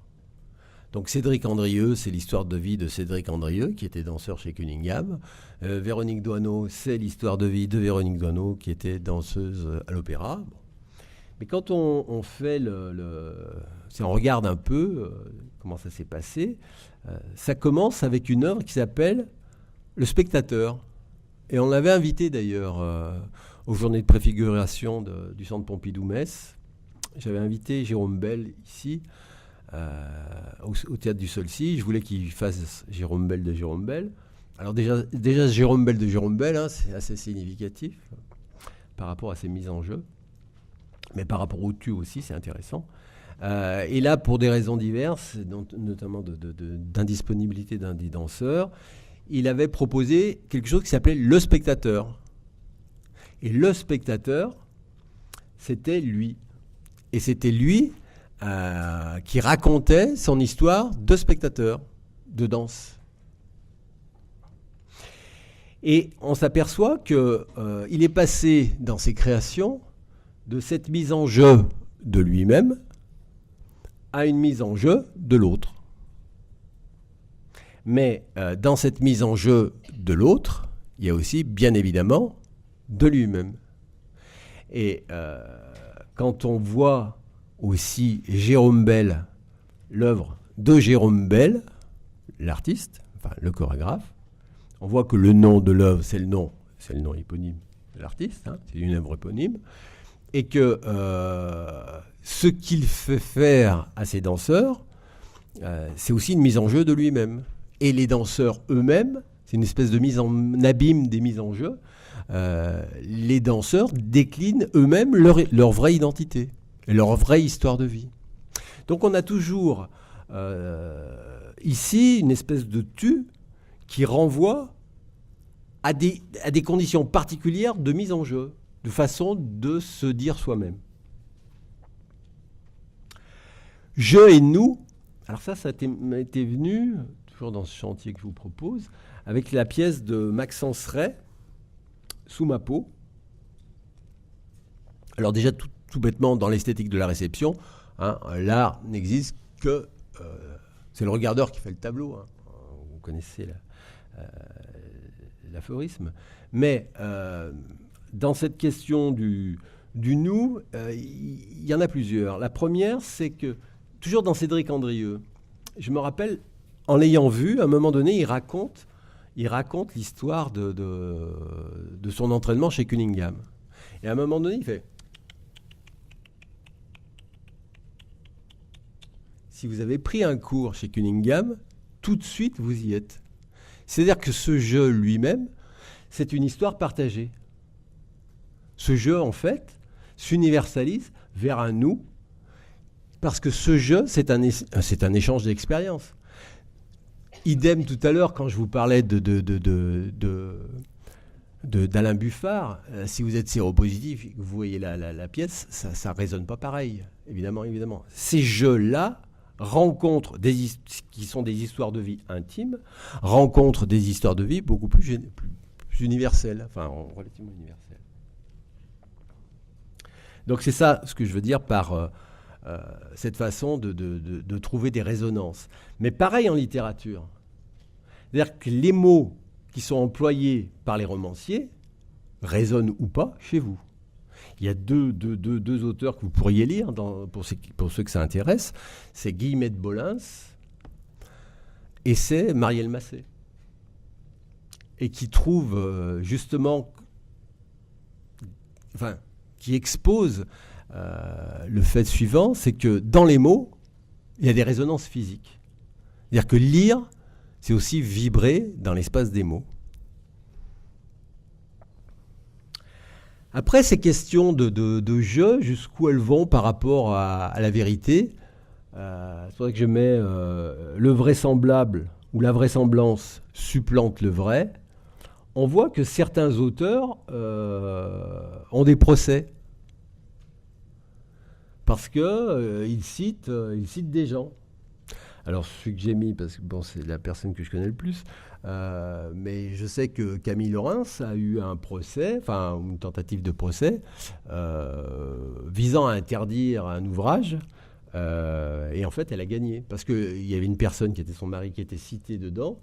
Donc Cédric Andrieux, c'est l'histoire de vie de Cédric Andrieux, qui était danseur chez Cunningham. Véronique Doisneau, c'est l'histoire de vie de Véronique Doisneau, qui était danseuse à l'opéra. Bon. Mais quand on fait si on regarde un peu comment ça s'est passé, ça commence avec une œuvre qui s'appelle Le Spectateur. Et on l'avait invité d'ailleurs aux journées de préfiguration du Centre Pompidou-Metz. J'avais invité Jérôme Bel ici, au Théâtre du Solcy. Je voulais qu'il fasse Jérôme Bel de Jérôme Bel. Alors déjà Jérôme Bel de Jérôme Bel, hein, c'est assez significatif par rapport à ses mises en jeu. Mais par rapport au tu aussi, c'est intéressant. Et là, pour des raisons diverses, notamment d'indisponibilité d'un des danseurs, il avait proposé quelque chose qui s'appelait Le Spectateur. Et Le Spectateur, c'était lui. Et c'était lui qui racontait son histoire de spectateur, de danse. Et on s'aperçoit qu'il est passé dans ses créations de cette mise en jeu de lui-même à une mise en jeu de l'autre. Mais dans cette mise en jeu de l'autre, il y a aussi, bien évidemment, de lui-même. Et quand on voit aussi Jérôme Bel, l'œuvre de Jérôme Bel, l'artiste, enfin le chorégraphe, on voit que le nom de l'œuvre, c'est le nom éponyme de l'artiste, hein, c'est une œuvre éponyme, et que ce qu'il fait faire à ses danseurs, c'est aussi une mise en jeu de lui-même. Et les danseurs eux-mêmes, c'est une espèce de mise en abîme des mises en jeu, les danseurs déclinent eux-mêmes leur vraie identité, et leur vraie histoire de vie. Donc on a toujours ici une espèce de tu qui renvoie à des conditions particulières de mise en jeu, de façon de se dire soi-même. Je et nous, alors ça m'était venu, toujours dans ce chantier que je vous propose, avec la pièce de Maxence Ray, Sous ma peau. Alors déjà, tout bêtement, dans l'esthétique de la réception, hein, l'art n'existe que... c'est le regardeur qui fait le tableau. Hein. Vous connaissez l'aphorisme. Mais dans cette question du nous, il y en a plusieurs. La première, c'est que, toujours dans Cédric Andrieux, je me rappelle, en l'ayant vu, à un moment donné, il raconte l'histoire de son entraînement chez Cunningham. Et à un moment donné, il fait... Si vous avez pris un cours chez Cunningham, tout de suite, vous y êtes. C'est-à-dire que ce jeu lui-même, c'est une histoire partagée. Ce jeu, en fait, s'universalise vers un nous, parce que ce jeu, c'est un échange d'expériences. Idem tout à l'heure, quand je vous parlais d'Alain Buffard, si vous êtes séropositif et que vous voyez la pièce, ça ne résonne pas pareil, évidemment. Ces jeux-là rencontrent qui sont des histoires de vie intimes, rencontrent des histoires de vie beaucoup plus universelles, enfin relativement universelles. Donc c'est ça ce que je veux dire par cette façon de trouver des résonances. Mais pareil en littérature. C'est-à-dire que les mots qui sont employés par les romanciers résonnent ou pas chez vous. Il y a deux auteurs que vous pourriez lire, pour ceux que ça intéresse. C'est Guillemette de Bolins et c'est Marielle Massé. Et qui trouve justement... Enfin, qui expose le fait suivant, c'est que dans les mots, il y a des résonances physiques. C'est-à-dire que lire, c'est aussi vibrer dans l'espace des mots. Après, ces questions de jeu, jusqu'où elles vont par rapport à la vérité, c'est pour ça que je mets le vraisemblable ou la vraisemblance supplante le vrai. On voit que certains auteurs ont des procès. Parce qu'ils citent des gens. Alors, celui que j'ai mis, parce que bon, c'est la personne que je connais le plus, mais je sais que Camille Laurens a eu un procès, enfin une tentative de procès, visant à interdire un ouvrage, et en fait, elle a gagné. Parce qu'il y avait une personne qui était son mari qui était citée dedans,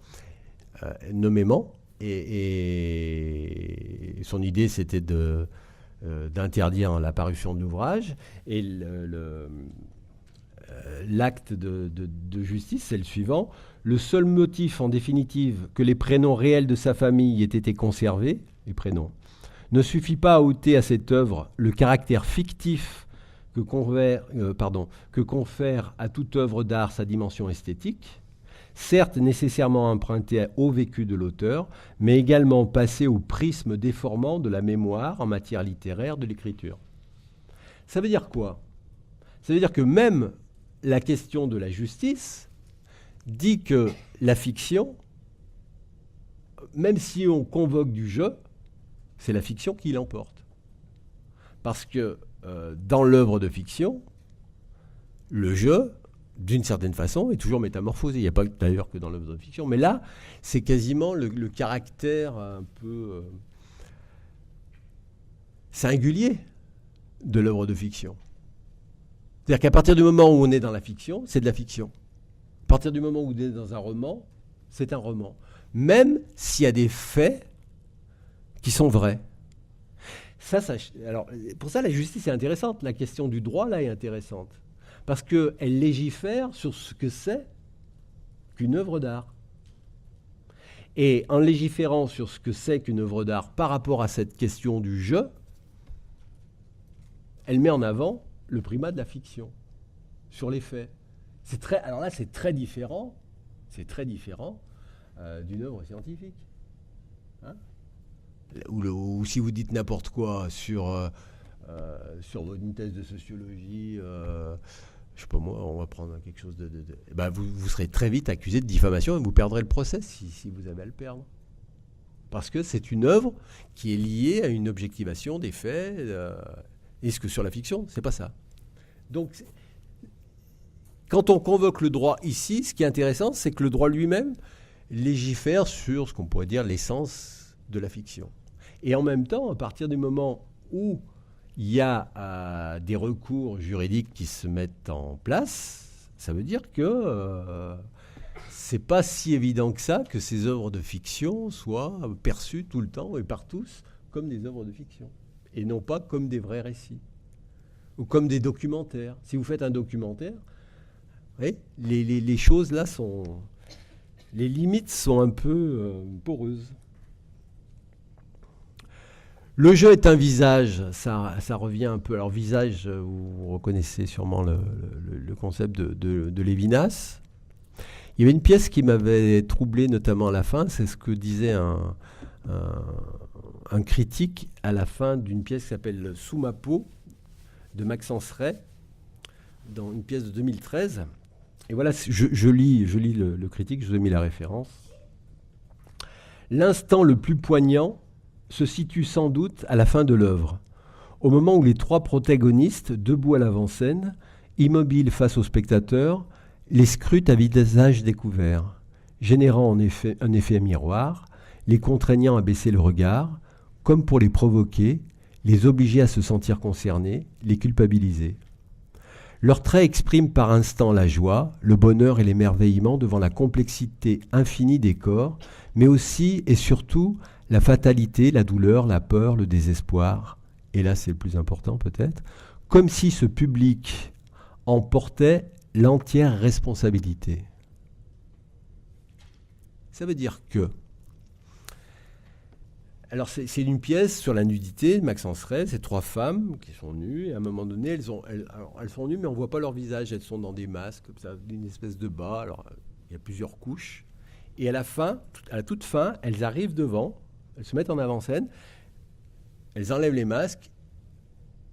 nommément, et son idée, c'était d'interdire la parution de l'ouvrage. Et l'acte de justice, c'est le suivant. Le seul motif, en définitive, que les prénoms réels de sa famille aient été conservés, les prénoms, ne suffit pas à ôter à cette œuvre le caractère fictif que confère à toute œuvre d'art sa dimension esthétique, certes nécessairement empruntée au vécu de l'auteur, mais également passée au prisme déformant de la mémoire en matière littéraire de l'écriture. Ça veut dire quoi ? Ça veut dire que même la question de la justice dit que la fiction, même si on convoque du jeu, c'est la fiction qui l'emporte. Parce que dans l'œuvre de fiction, le jeu, d'une certaine façon, est toujours métamorphosé. Il n'y a pas d'ailleurs que dans l'œuvre de fiction, mais là, c'est quasiment le caractère un peu singulier de l'œuvre de fiction. C'est-à-dire qu'à partir du moment où on est dans la fiction, c'est de la fiction. À partir du moment où on est dans un roman, c'est un roman. Même s'il y a des faits qui sont vrais. Alors, pour ça, la justice est intéressante. La question du droit, là, est intéressante. Parce qu'elle légifère sur ce que c'est qu'une œuvre d'art. Et en légiférant sur ce que c'est qu'une œuvre d'art par rapport à cette question du jeu, elle met en avant le primat de la fiction sur les faits. Alors là, c'est très différent d'une œuvre scientifique. Hein, ou si vous dites n'importe quoi sur une thèse de sociologie, je sais pas moi, on va prendre quelque chose vous serez très vite accusé de diffamation et vous perdrez le procès si vous avez à le perdre. Parce que c'est une œuvre qui est liée à une objectivation des faits. Et ce que sur la fiction, c'est pas ça. Donc, quand on convoque le droit ici, ce qui est intéressant, c'est que le droit lui-même légifère sur ce qu'on pourrait dire l'essence de la fiction. Et en même temps, à partir du moment où il y a des recours juridiques qui se mettent en place, ça veut dire que c'est pas si évident que ça que ces œuvres de fiction soient perçues tout le temps et par tous comme des œuvres de fiction. et non pas comme des vrais récits, ou comme des documentaires. Si vous faites un documentaire, oui, les choses là sont... Les limites sont un peu poreuses. Le jeu est un visage, ça revient un peu. Alors visage, vous reconnaissez sûrement le concept de Lévinas. Il y avait une pièce qui m'avait troublé, notamment à la fin, c'est ce que disait un critique à la fin d'une pièce qui s'appelle Sous ma peau, de Maxence Ray, dans une pièce de 2013. Et voilà, je lis le critique, je vous ai mis la référence. L'instant le plus poignant se situe sans doute à la fin de l'œuvre, au moment où les trois protagonistes, debout à l'avant-scène, immobiles face aux spectateurs, les scrutent à visage découvert, générant en effet un effet miroir, les contraignant à baisser le regard, comme pour les provoquer, les obliger à se sentir concernés, les culpabiliser. Leurs traits expriment par instants la joie, le bonheur et l'émerveillement devant la complexité infinie des corps, mais aussi et surtout la fatalité, la douleur, la peur, le désespoir, et là c'est le plus important peut-être, comme si ce public en portait l'entière responsabilité. Ça veut dire que... Alors c'est une pièce sur la nudité de Maxence Ray, c'est trois femmes qui sont nues, et à un moment donné, elles sont nues, mais on ne voit pas leur visage, elles sont dans des masques, comme ça, d'une espèce de bas, alors il y a plusieurs couches, et à la toute fin, elles arrivent devant, elles se mettent en avant-scène, elles enlèvent les masques,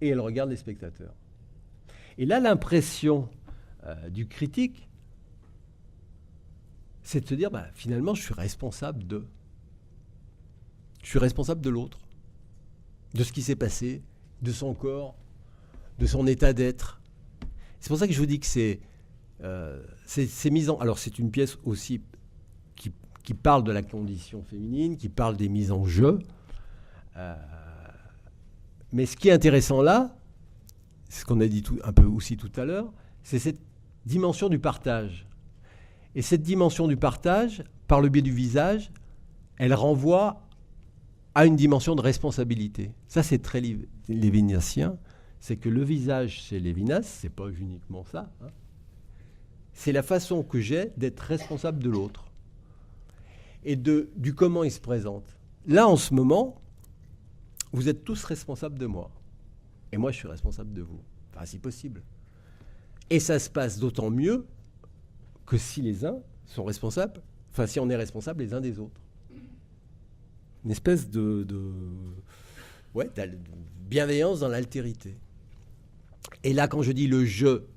et elles regardent les spectateurs. Et là, l'impression du critique, c'est de se dire, finalement, je suis responsable de... Je suis responsable de l'autre, de ce qui s'est passé, de son corps, de son état d'être. C'est pour ça que je vous dis que c'est mis en... Alors, c'est une pièce aussi qui parle de la condition féminine, qui parle des mises en jeu. Mais ce qui est intéressant là, c'est ce qu'on a dit un peu aussi tout à l'heure, c'est cette dimension du partage. Et cette dimension du partage, par le biais du visage, elle renvoie à une dimension de responsabilité. Ça, c'est très lévinasien. C'est que le visage chez Lévinas, c'est pas uniquement ça. C'est la façon que j'ai d'être responsable de l'autre et du comment il se présente. Là, en ce moment, vous êtes tous responsables de moi. Et moi, je suis responsable de vous. Enfin, si possible. Et ça se passe d'autant mieux que si les uns sont responsables, enfin, si on est responsable les uns des autres. Une espèce de bienveillance dans l'altérité. Et là, quand je dis le jeu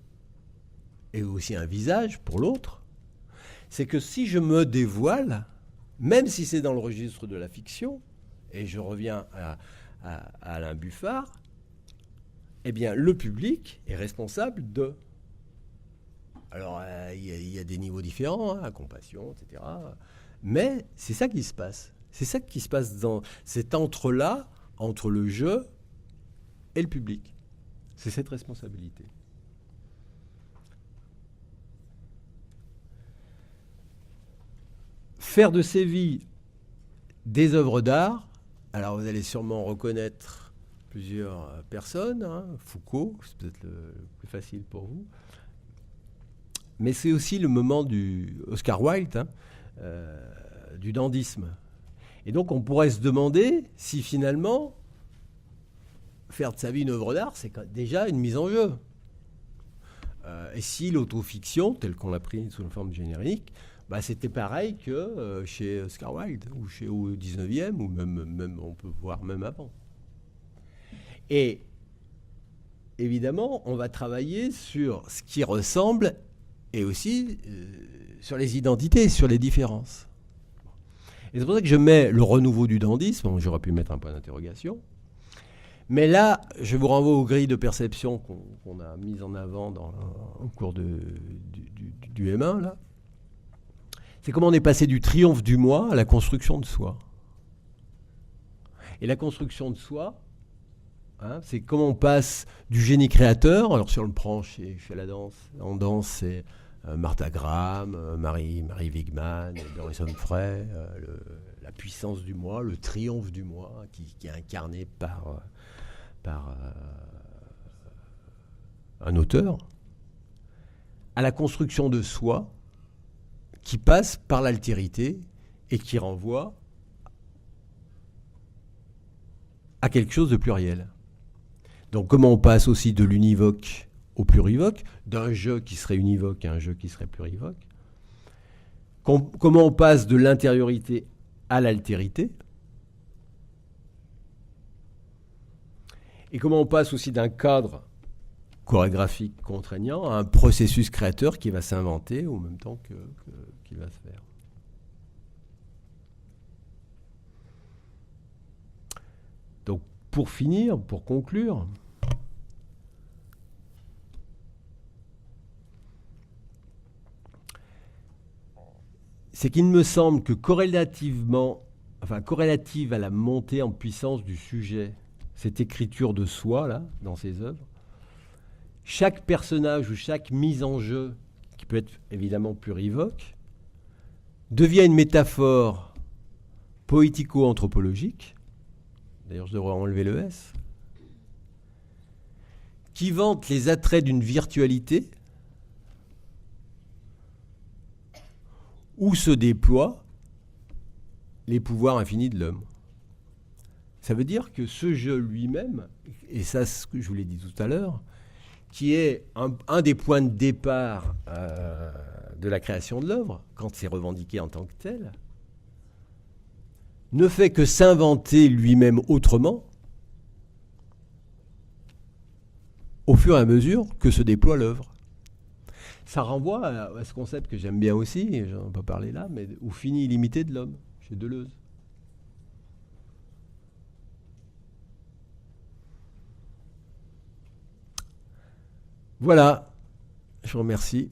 est aussi un visage pour l'autre, c'est que si je me dévoile, même si c'est dans le registre de la fiction, et je reviens à Alain Buffard, eh bien, le public est responsable de... Alors, il y a des niveaux différents, la compassion, etc. Mais c'est ça qui se passe. C'est ça qui se passe dans cet entre-là, entre le jeu et le public. C'est cette responsabilité. Faire de ces vies des œuvres d'art, alors vous allez sûrement reconnaître plusieurs personnes, Foucault, c'est peut-être le plus facile pour vous, mais c'est aussi le moment du Oscar Wilde, du dandysme. Et donc on pourrait se demander si finalement faire de sa vie une œuvre d'art, c'est déjà une mise en jeu. Et si l'autofiction, telle qu'on l'a pris sous une forme générique, c'était pareil que chez Oscar Wilde, ou au 19e, ou même on peut voir même avant. Et évidemment, on va travailler sur ce qui ressemble et aussi sur les identités, sur les différences. Et c'est pour ça que je mets le renouveau du dandysme, j'aurais pu mettre un point d'interrogation, mais là, je vous renvoie aux grilles de perception qu'on a mises en avant au cours du M1, là. C'est comment on est passé du triomphe du moi à la construction de soi. Et la construction de soi, c'est comment on passe du génie créateur, alors si on le prend chez la danse, en danse, c'est Martha Graham, Marie Wigman, Doris Humphrey, la puissance du moi, le triomphe du moi, qui est incarné par par un auteur, à la construction de soi qui passe par l'altérité et qui renvoie à quelque chose de pluriel. Donc comment on passe aussi de l'univoque au plurivoque, d'un jeu qui serait univoque à un jeu qui serait plurivoque, comment on passe de l'intériorité à l'altérité, et comment on passe aussi d'un cadre chorégraphique contraignant à un processus créateur qui va s'inventer au même temps qu'il va se faire. Donc pour finir, pour conclure, c'est qu'il me semble que corrélative à la montée en puissance du sujet, cette écriture de soi, là, dans ses œuvres, chaque personnage ou chaque mise en jeu, qui peut être évidemment plurivoque, devient une métaphore poético-anthropologique, d'ailleurs je devrais enlever le S, qui vante les attraits d'une virtualité où se déploient les pouvoirs infinis de l'homme. Ça veut dire que ce jeu lui-même, et ça c'est ce que je vous l'ai dit tout à l'heure, qui est un des points de départ de la création de l'œuvre, quand c'est revendiqué en tant que tel, ne fait que s'inventer lui-même autrement au fur et à mesure que se déploie l'œuvre. Ça renvoie à ce concept que j'aime bien aussi, et j'en ai pas parlé là, mais au fini illimité de l'homme, chez Deleuze. Voilà, je vous remercie.